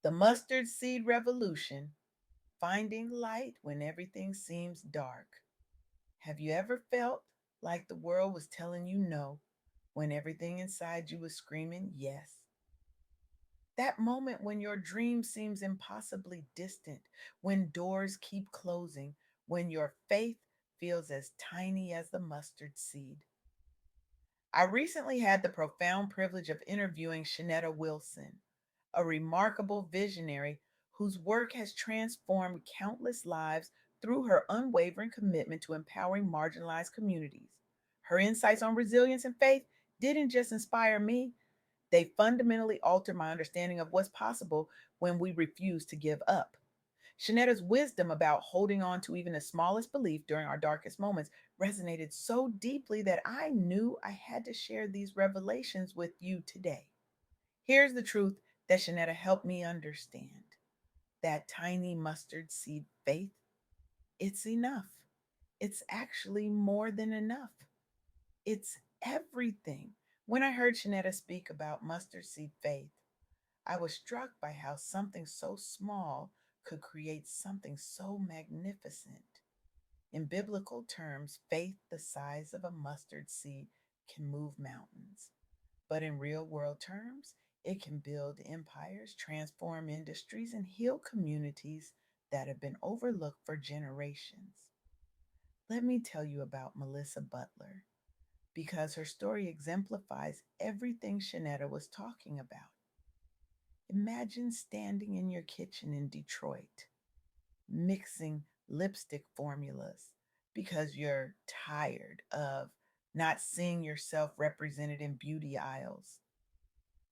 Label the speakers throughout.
Speaker 1: The mustard seed revolution, finding light when everything seems dark. Have you ever felt like the world was telling you no when everything inside you was screaming yes? That moment when your dream seems impossibly distant, when doors keep closing, when your faith feels as tiny as the mustard seed. I recently had the profound privilege of interviewing Shennetta Wilson, a remarkable visionary whose work has transformed countless lives through her unwavering commitment to empowering marginalized communities. Her insights on resilience and faith didn't just inspire me, they fundamentally altered my understanding of what's possible when we refuse to give up. Shanetta's wisdom about holding on to even the smallest belief during our darkest moments resonated so deeply that I knew I had to share these revelations with you today. Here's the truth that Shanetta helped me understand: that tiny mustard seed faith, it's enough. It's actually more than enough. It's everything. When I heard Shanetta speak about mustard seed faith, I was struck by how something so small could create something so magnificent. In biblical terms, faith the size of a mustard seed can move mountains. But in real world terms, it can build empires, transform industries, and heal communities that have been overlooked for generations. Let me tell you about Melissa Butler, because her story exemplifies everything Shanetta was talking about. Imagine standing in your kitchen in Detroit, mixing lipstick formulas because you're tired of not seeing yourself represented in beauty aisles.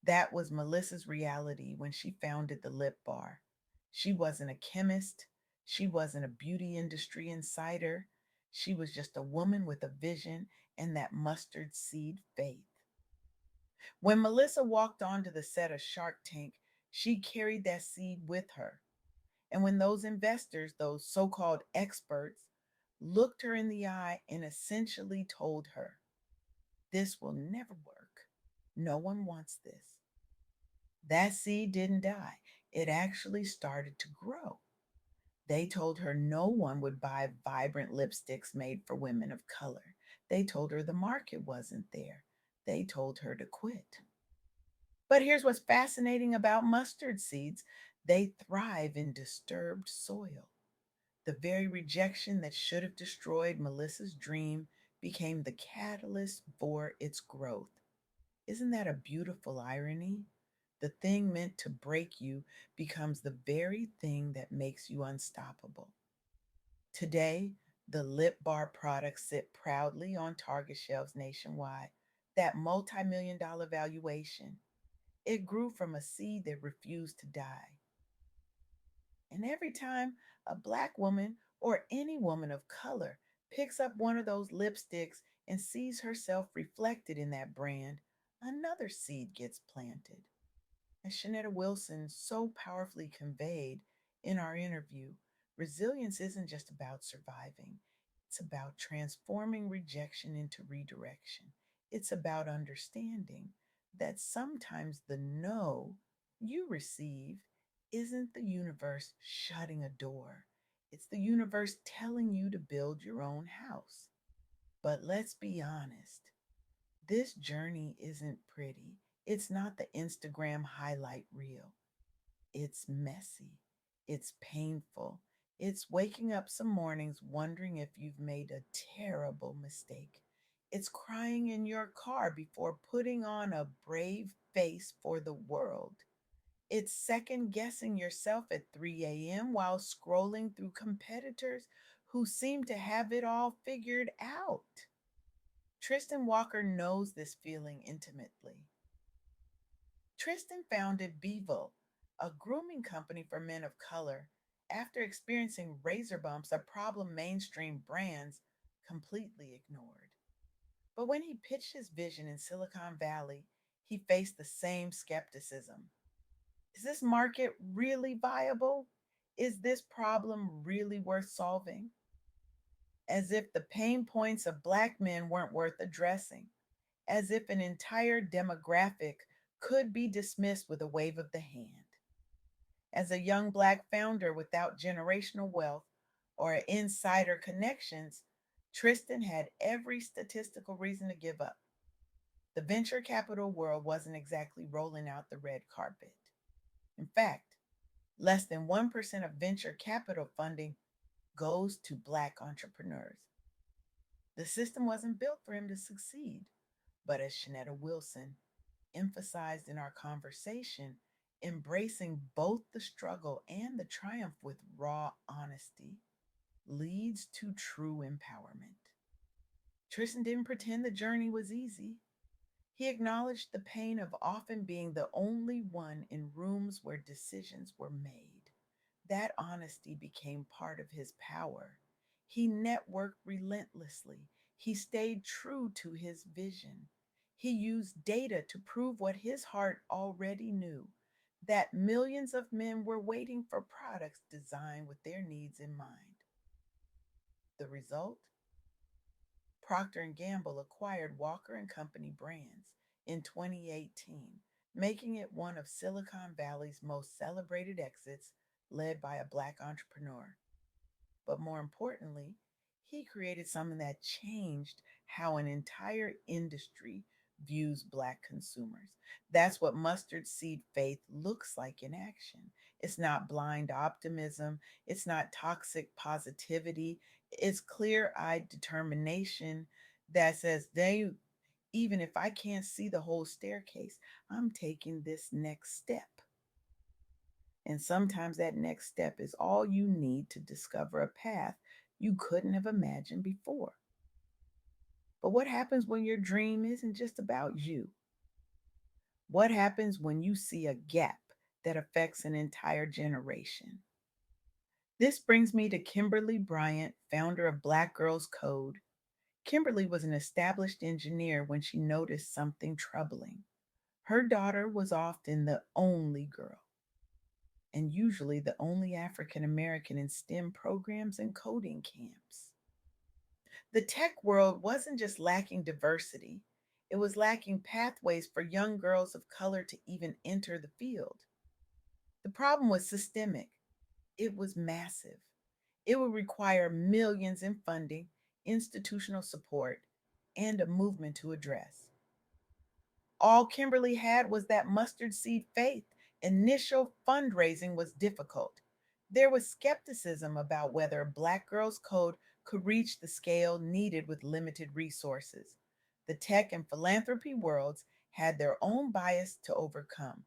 Speaker 1: That was Melissa's reality when she founded the Lip Bar. She wasn't a chemist, she wasn't a beauty industry insider. She was just a woman with a vision and that mustard seed faith. When Melissa walked onto the set of Shark Tank, she carried that seed with her. And when those investors, those so called experts, looked her in the eye and essentially told her, "This will never work. No one wants this." That seed didn't die. It actually started to grow. They told her no one would buy vibrant lipsticks made for women of color. They told her the market wasn't there. They told her to quit. But here's what's fascinating about mustard seeds: they thrive in disturbed soil. The very rejection that should have destroyed Melissa's dream became the catalyst for its growth. Isn't that a beautiful irony? The thing meant to break you becomes the very thing that makes you unstoppable. Today, the Lip Bar products sit proudly on Target shelves nationwide. That multi-million dollar valuation, it grew from a seed that refused to die. And every time a black woman or any woman of color picks up one of those lipsticks and sees herself reflected in that brand, another seed gets planted. As Shennetta Wilson so powerfully conveyed in our interview, resilience isn't just about surviving, it's about transforming rejection into redirection. It's about understanding that sometimes the no you receive isn't the universe shutting a door, it's the universe telling you to build your own house. But let's be honest, this journey isn't pretty. It's not the Instagram highlight reel. It's messy. It's painful. It's waking up some mornings wondering if you've made a terrible mistake. It's crying in your car before putting on a brave face for the world. It's second guessing yourself at 3 a.m. while scrolling through competitors who seem to have it all figured out. Tristan Walker knows this feeling intimately. Tristan founded Bevo, a grooming company for men of color, after experiencing razor bumps, a problem mainstream brands completely ignored. But when he pitched his vision in Silicon Valley, he faced the same skepticism. Is this market really viable? Is this problem really worth solving? As if the pain points of Black men weren't worth addressing, as if an entire demographic could be dismissed with a wave of the hand. As a young Black founder without generational wealth or insider connections, Tristan had every statistical reason to give up. The venture capital world wasn't exactly rolling out the red carpet. In fact, less than 1% of venture capital funding goes to Black entrepreneurs. The system wasn't built for him to succeed. But as Shennetta Wilson emphasized in our conversation, embracing both the struggle and the triumph with raw honesty leads to true empowerment. Tristan didn't pretend the journey was easy. He acknowledged the pain of often being the only one in rooms where decisions were made. That honesty became part of his power. He networked relentlessly. He stayed true to his vision. He used data to prove what his heart already knew, that millions of men were waiting for products designed with their needs in mind. The result? Procter and Gamble acquired Walker and Company brands in 2018, making it one of Silicon Valley's most celebrated exits led by a Black entrepreneur. But more importantly, he created something that changed how an entire industry views Black consumers. That's what mustard seed faith looks like in action. It's not blind optimism, it's not toxic positivity, it's clear eyed determination that says, even if I can't see the whole staircase, I'm taking this next step. And sometimes that next step is all you need to discover a path you couldn't have imagined before. But what happens when your dream isn't just about you? What happens when you see a gap that affects an entire generation? This brings me to Kimberly Bryant, founder of Black Girls Code. Kimberly was an established engineer when she noticed something troubling. Her daughter was often the only girl, and usually the only African American in STEM programs and coding camps. The tech world wasn't just lacking diversity, it was lacking pathways for young girls of color to even enter the field. The problem was systemic, it was massive. It would require millions in funding, institutional support, and a movement to address. All Kimberly had was that mustard seed faith. Initial fundraising was difficult. There was skepticism about whether Black Girls Code could reach the scale needed with limited resources. The tech and philanthropy worlds had their own bias to overcome.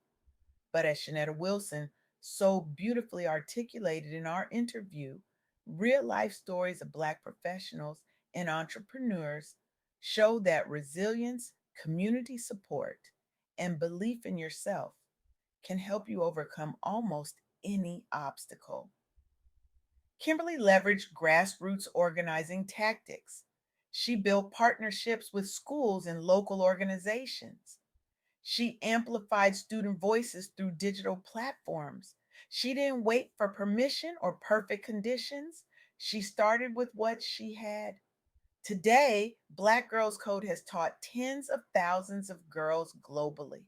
Speaker 1: But as Shennetta Wilson so beautifully articulated in our interview, real life stories of Black professionals and entrepreneurs show that resilience, community support, and belief in yourself can help you overcome almost any obstacle. Kimberly leveraged grassroots organizing tactics. She built partnerships with schools and local organizations. She amplified student voices through digital platforms. She didn't wait for permission or perfect conditions. She started with what she had. Today, Black Girls Code has taught tens of thousands of girls globally.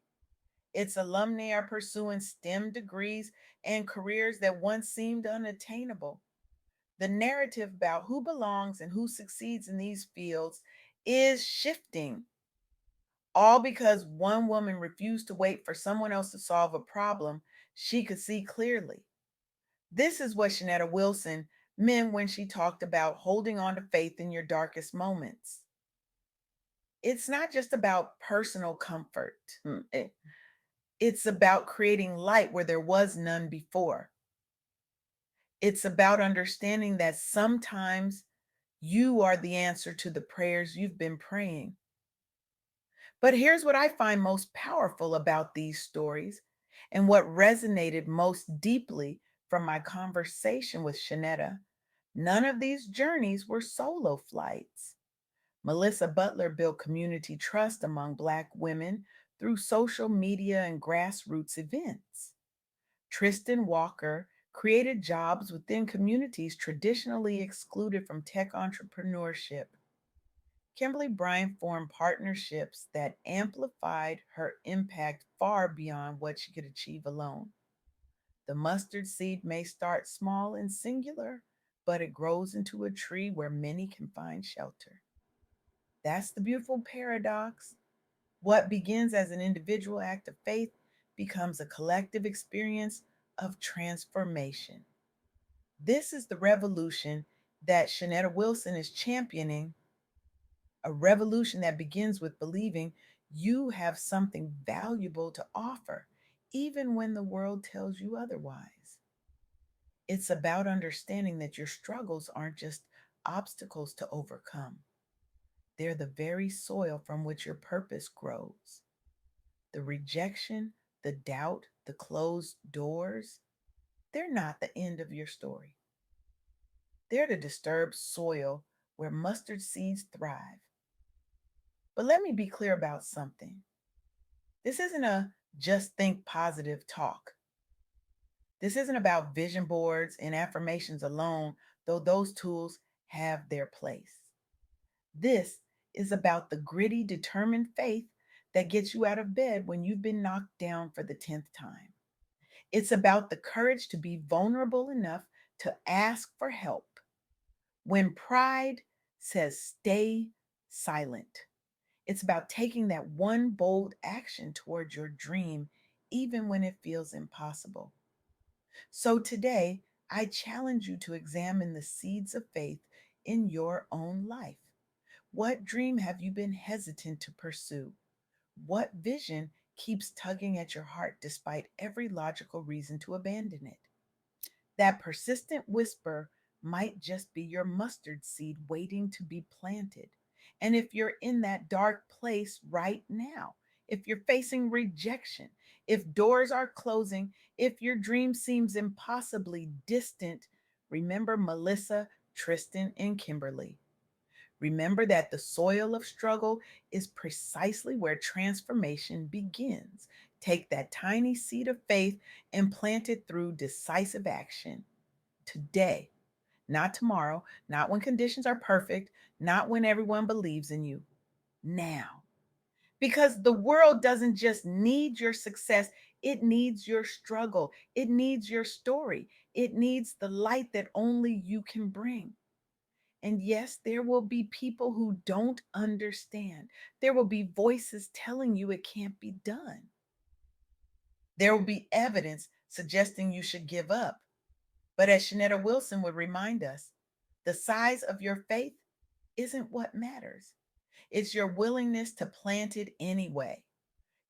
Speaker 1: Its alumni are pursuing STEM degrees and careers that once seemed unattainable. The narrative about who belongs and who succeeds in these fields is shifting, all because one woman refused to wait for someone else to solve a problem she could see clearly. This is what Shennetta Wilson meant when she talked about holding on to faith in your darkest moments. It's not just about personal comfort, it's about creating light where there was none before. It's about understanding that sometimes you are the answer to the prayers you've been praying. But here's what I find most powerful about these stories and what resonated most deeply from my conversation with Shennetta. None of these journeys were solo flights. Melissa Butler built community trust among Black women through social media and grassroots events. Tristan Walker created jobs within communities traditionally excluded from tech entrepreneurship. Kimberly Bryant formed partnerships that amplified her impact far beyond what she could achieve alone. The mustard seed may start small and singular, but it grows into a tree where many can find shelter. That's the beautiful paradox. What begins as an individual act of faith becomes a collective experience of transformation. This is the revolution that Shennetta Wilson is championing, a revolution that begins with believing you have something valuable to offer, even when the world tells you otherwise. It's about understanding that your struggles aren't just obstacles to overcome, they're the very soil from which your purpose grows. The rejection, the doubt, the closed doors, they're not the end of your story. They're the disturbed soil where mustard seeds thrive. But let me be clear about something. This isn't a just think positive talk. This isn't about vision boards and affirmations alone, though those tools have their place. This is about the gritty, determined faith that gets you out of bed when you've been knocked down for the 10th time. It's about the courage to be vulnerable enough to ask for help when pride says stay silent. It's about taking that one bold action towards your dream, even when it feels impossible. So today, I challenge you to examine the seeds of faith in your own life. What dream have you been hesitant to pursue? What vision keeps tugging at your heart despite every logical reason to abandon it? That persistent whisper might just be your mustard seed waiting to be planted. And if you're in that dark place right now, if you're facing rejection, if doors are closing, if your dream seems impossibly distant, remember Melissa, Tristan, and Kimberly. Remember that the soil of struggle is precisely where transformation begins. Take that tiny seed of faith and plant it through decisive action today, not tomorrow, not when conditions are perfect, not when everyone believes in you. Now. Because the world doesn't just need your success, it needs your struggle, it needs your story, it needs the light that only you can bring. And yes, there will be people who don't understand. There will be voices telling you it can't be done. There will be evidence suggesting you should give up. But as Shennetta Wilson would remind us, the size of your faith isn't what matters. It's your willingness to plant it anyway.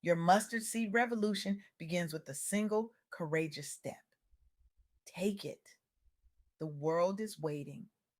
Speaker 1: Your mustard seed revolution begins with a single courageous step. Take it. The world is waiting.